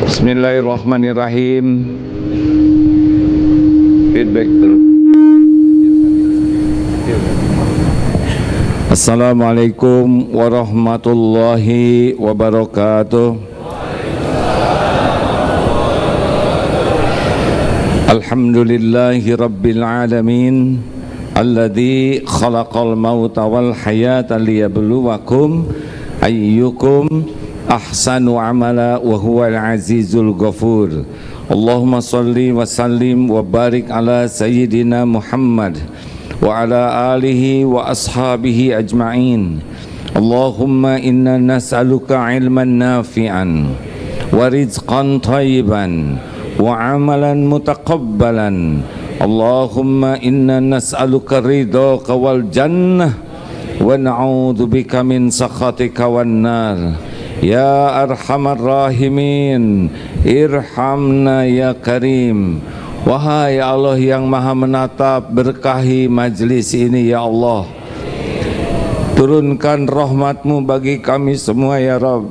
Bismillahirrahmanirrahim. Feedback terus. Assalamualaikum warahmatullahi wabarakatuh. Alhamdulillahi rabbil alamin, alladzi khalaqal mauta wal hayata liyabluwakum ayyukum ahsanu amala wa huwal azizul ghafur. Allahumma salli wa sallim wa barik ala sayyidina Muhammad wa ala alihi wa ashabihi ajma'in. Allahumma inna nas'aluka ilman nafi'an wa rizqan thayyiban wa amalan mutaqabbalan. Allahumma inna nas'aluka ridhaka wal jannah wa na'udzubika min sakhatika wan nar. Ya arhamar rahimin, irhamna ya karim. Wahai Allah yang maha menatap, berkahi majlis ini ya Allah. Turunkan rahmatmu bagi kami semua ya Rabb.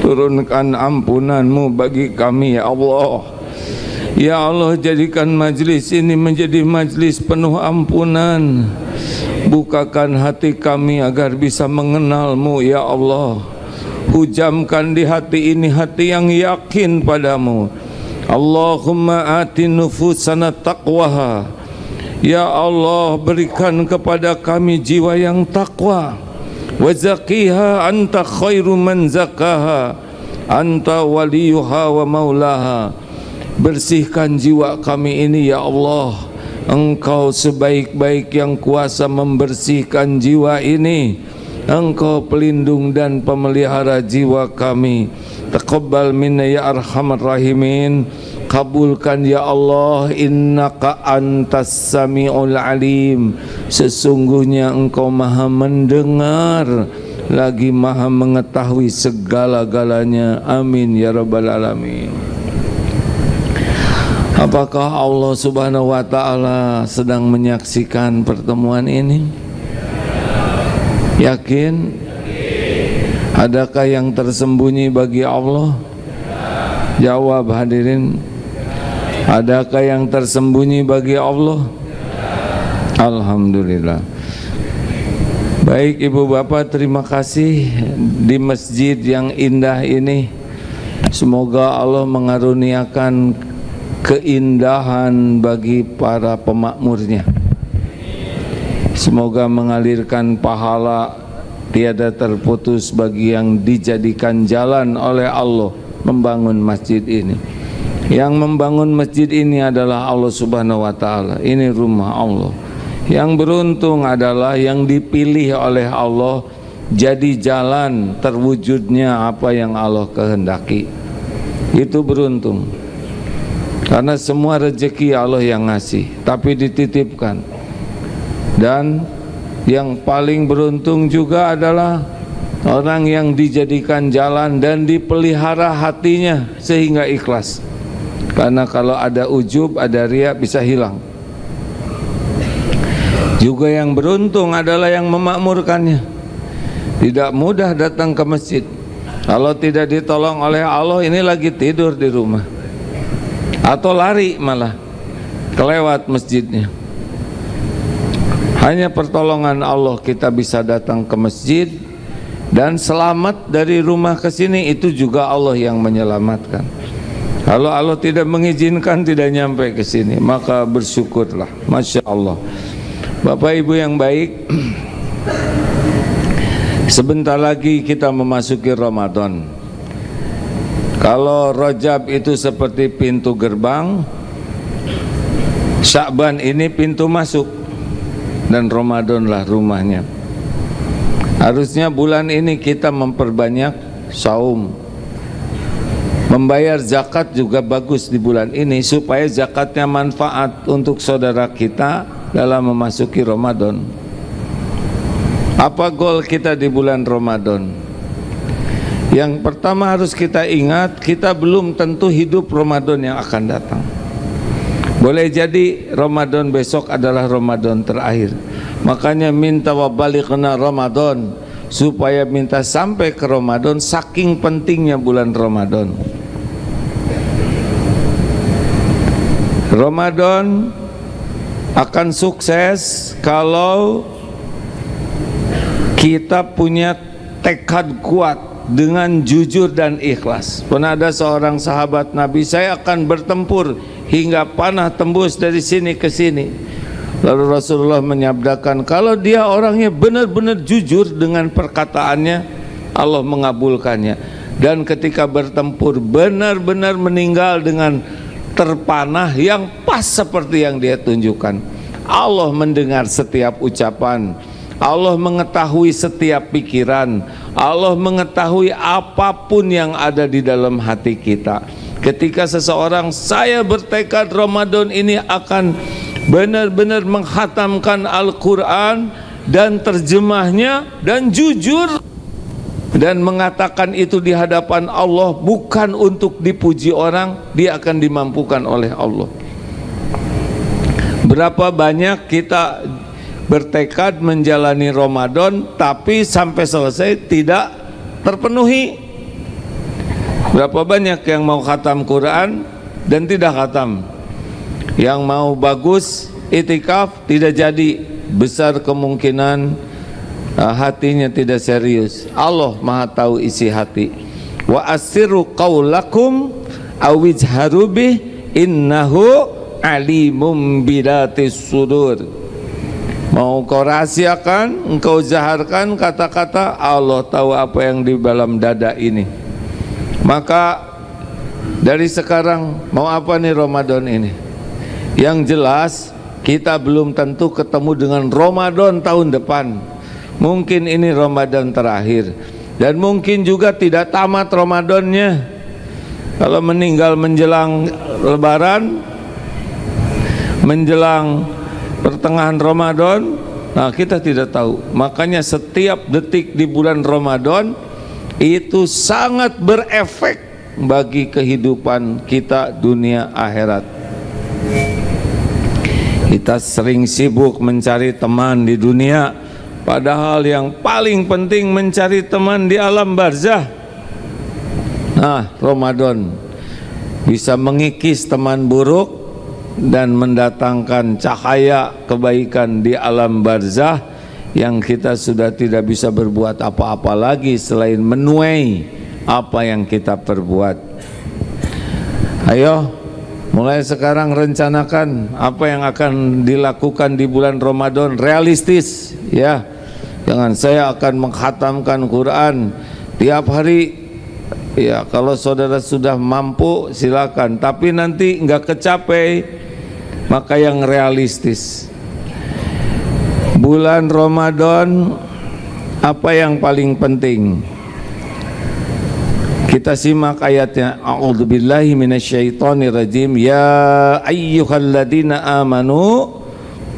Turunkan ampunanmu bagi kami ya Allah. Ya Allah, jadikan majlis ini menjadi majlis penuh ampunan. Bukakan hati kami agar bisa mengenalmu ya Allah. Hujamkan di hati ini hati yang yakin padamu. Allahumma ati nufusana taqwaha. Ya Allah, berikan kepada kami jiwa yang takwa. Wa zakiha anta khairu man zakaha, anta waliyuha wa maulaha. Bersihkan jiwa kami ini ya Allah. Engkau sebaik-baik yang kuasa membersihkan jiwa ini. Engkau pelindung dan pemelihara jiwa kami. Taqabbal minna ya arhamar rahimin. Kabulkan ya Allah, innaka antas sami'ul alim. Sesungguhnya engkau maha mendengar lagi maha mengetahui segala-galanya. Amin ya rabbal alamin. Apakah Allah subhanahu wa ta'ala sedang menyaksikan pertemuan ini? Yakin? Adakah yang tersembunyi bagi Allah? Jawab hadirin. Adakah yang tersembunyi bagi Allah? Alhamdulillah. Baik ibu bapak, terima kasih di masjid yang indah ini. Semoga Allah mengaruniakan keindahan bagi para pemakmurnya. Semoga mengalirkan pahala tiada terputus bagi yang dijadikan jalan oleh Allah membangun masjid ini. Yang membangun masjid ini adalah Allah subhanahu wa ta'ala. Ini rumah Allah. Yang beruntung adalah yang dipilih oleh Allah jadi jalan terwujudnya apa yang Allah kehendaki. Itu beruntung. Karena semua rezeki Allah yang ngasih, tapi dititipkan. Dan yang paling beruntung juga adalah orang yang dijadikan jalan dan dipelihara hatinya sehingga ikhlas. Karena kalau ada ujub, ada riya, bisa hilang. Juga yang beruntung adalah yang memakmurkannya. Tidak mudah datang ke masjid. Kalau tidak ditolong oleh Allah, ini lagi tidur di rumah atau lari malah kelewat masjidnya. Hanya pertolongan Allah kita bisa datang ke masjid dan selamat dari rumah ke sini. Itu juga Allah yang menyelamatkan. Kalau Allah tidak mengizinkan, tidak nyampe ke sini, maka bersyukurlah. Masya Allah. Bapak ibu yang baik, sebentar lagi kita memasuki Ramadan. Kalau Rajab itu seperti pintu gerbang, Sya'ban ini pintu masuk, dan Ramadanlah rumahnya. Harusnya bulan ini kita memperbanyak saum. Membayar zakat juga bagus di bulan ini supaya zakatnya manfaat untuk saudara kita dalam memasuki Ramadan. Apa goal kita di bulan Ramadan? Yang pertama harus kita ingat, kita belum tentu hidup Ramadan yang akan datang. Boleh jadi Ramadan besok adalah Ramadan terakhir. Makanya minta wa balighna Ramadan, supaya minta sampai ke Ramadan, saking pentingnya bulan Ramadan. Ramadan akan sukses kalau kita punya tekad kuat dengan jujur dan ikhlas. Pernah ada seorang sahabat Nabi, saya akan bertempur hingga panah tembus dari sini ke sini. Lalu Rasulullah menyabdakan, kalau dia orangnya benar-benar jujur dengan perkataannya, Allah mengabulkannya. Dan ketika bertempur benar-benar meninggal dengan terpanah yang pas seperti yang dia tunjukkan. Allah mendengar setiap ucapan, Allah mengetahui setiap pikiran, Allah mengetahui apapun yang ada di dalam hati kita. Ketika seseorang, saya bertekad Ramadan ini akan benar-benar menghatamkan Al-Quran dan terjemahnya, dan jujur dan mengatakan itu di hadapan Allah, bukan untuk dipuji orang, dia akan dimampukan oleh Allah. Berapa banyak kita bertekad menjalani Ramadan tapi sampai selesai tidak terpenuhi. Berapa banyak yang mau khatam Quran dan tidak khatam, yang mau bagus itikaf tidak jadi, besar kemungkinan hatinya tidak serius. Allah Maha tahu isi hati. Wa asirru qaulakum awijharu bih innahu alimum bidatis sudur. Mau kau rahasiakan, engkau zaharkan kata-kata, Allah tahu apa yang di dalam dada ini. Maka dari sekarang mau apa nih Ramadan ini? Yang jelas kita belum tentu ketemu dengan Ramadan tahun depan. Mungkin ini Ramadan terakhir, dan mungkin juga tidak tamat Ramadannya. Kalau meninggal menjelang Lebaran, menjelang pertengahan Ramadan, nah kita tidak tahu. Makanya setiap detik di bulan Ramadan itu sangat berefek bagi kehidupan kita dunia akhirat. Kita sering sibuk mencari teman di dunia, padahal yang paling penting mencari teman di alam barzah. Nah, Ramadan bisa mengikis teman buruk dan mendatangkan cahaya kebaikan di alam barzah, yang kita sudah tidak bisa berbuat apa-apa lagi selain menuai apa yang kita perbuat. Ayo, mulai sekarang rencanakan apa yang akan dilakukan di bulan Ramadan, realistis ya. Jangan saya akan menghatamkan Quran tiap hari. Ya, kalau saudara sudah mampu silakan, tapi nanti nggak kecapai, maka yang realistis. Bulan Ramadan apa yang paling penting? Kita simak ayatnya. A'udzubillahi minasyaitonirrajim. Ya ayyuhalladzina amanu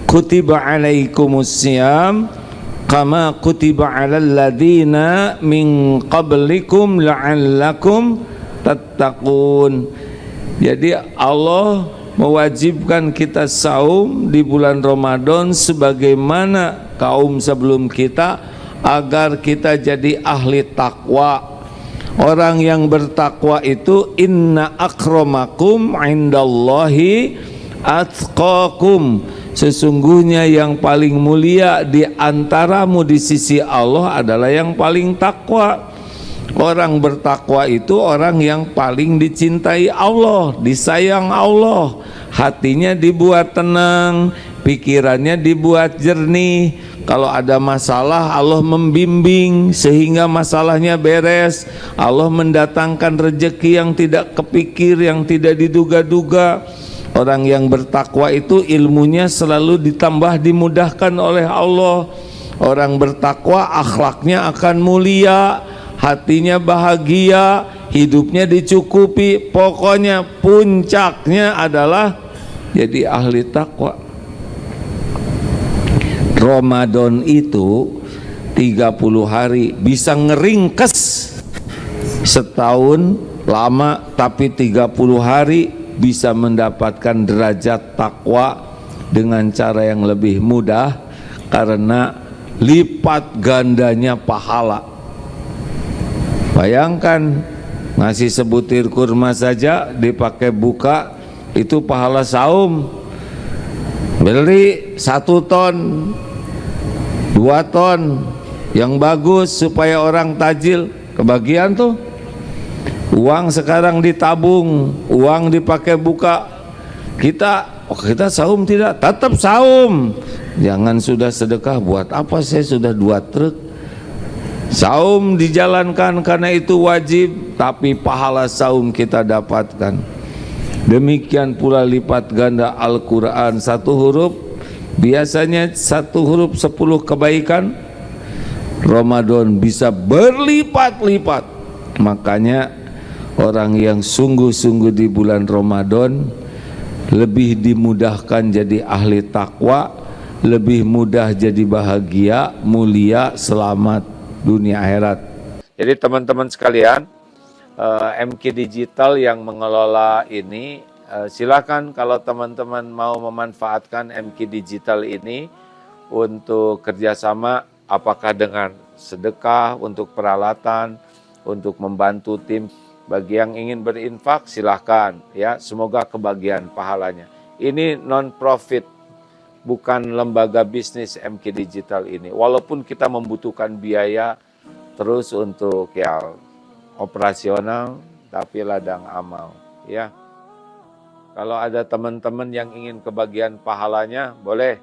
kutiba alaikumusiyam kama kutiba alal ladzina min qablikum la'allakum tattaqun. Jadi Allah mewajibkan kita saum di bulan Ramadan sebagaimana kaum sebelum kita, agar kita jadi ahli takwa. Orang yang bertakwa itu inna akramakum indallahi atqakum. Sesungguhnya yang paling mulia di antaramu di sisi Allah adalah yang paling takwa. Orang bertakwa itu orang yang paling dicintai Allah, disayang Allah. Hatinya dibuat tenang, pikirannya dibuat jernih. Kalau ada masalah, Allah membimbing sehingga masalahnya beres. Allah mendatangkan rezeki yang tidak kepikir, yang tidak diduga-duga. Orang yang bertakwa itu ilmunya selalu ditambah, dimudahkan oleh Allah. Orang bertakwa akhlaknya akan mulia, hatinya bahagia, hidupnya dicukupi. Pokoknya puncaknya adalah jadi ahli takwa. Ramadan itu 30 hari bisa ngeringkes setahun lama, tapi 30 hari bisa mendapatkan derajat takwa dengan cara yang lebih mudah, karena lipat gandanya pahala. Bayangkan ngasih sebutir kurma saja dipakai buka itu pahala saum. Beli 1 ton 2 ton yang bagus supaya orang tajil, kebagian tuh. Uang sekarang ditabung, uang dipakai buka. Kita saum tidak? Tetap saum. Jangan sudah sedekah, buat apa saya sudah 2 truk. Saum dijalankan karena itu wajib, tapi pahala saum kita dapatkan. Demikian pula lipat ganda Al-Quran, 1 huruf biasanya 1 huruf 10 kebaikan, Ramadan bisa berlipat-lipat. Makanya orang yang sungguh-sungguh di bulan Ramadan lebih dimudahkan jadi ahli takwa, lebih mudah jadi bahagia, mulia, selamat dunia akhirat. Jadi teman-teman sekalian, MK Digital yang mengelola ini, silakan kalau teman-teman mau memanfaatkan MK Digital ini untuk kerjasama, apakah dengan sedekah, untuk peralatan, untuk membantu tim. Bagi yang ingin berinfak silahkan ya, semoga kebagian pahalanya. Ini non-profit, bukan lembaga bisnis MK Digital ini. Walaupun kita membutuhkan biaya terus untuk ya operasional, tapi ladang amal ya. Kalau ada teman-teman yang ingin kebagian pahalanya, boleh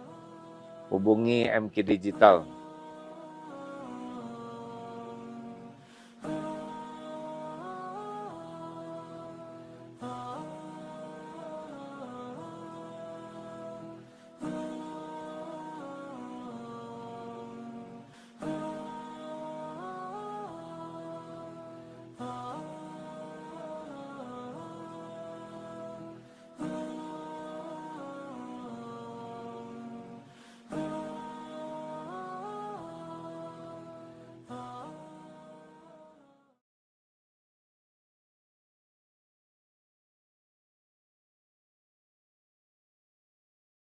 hubungi MK Digital.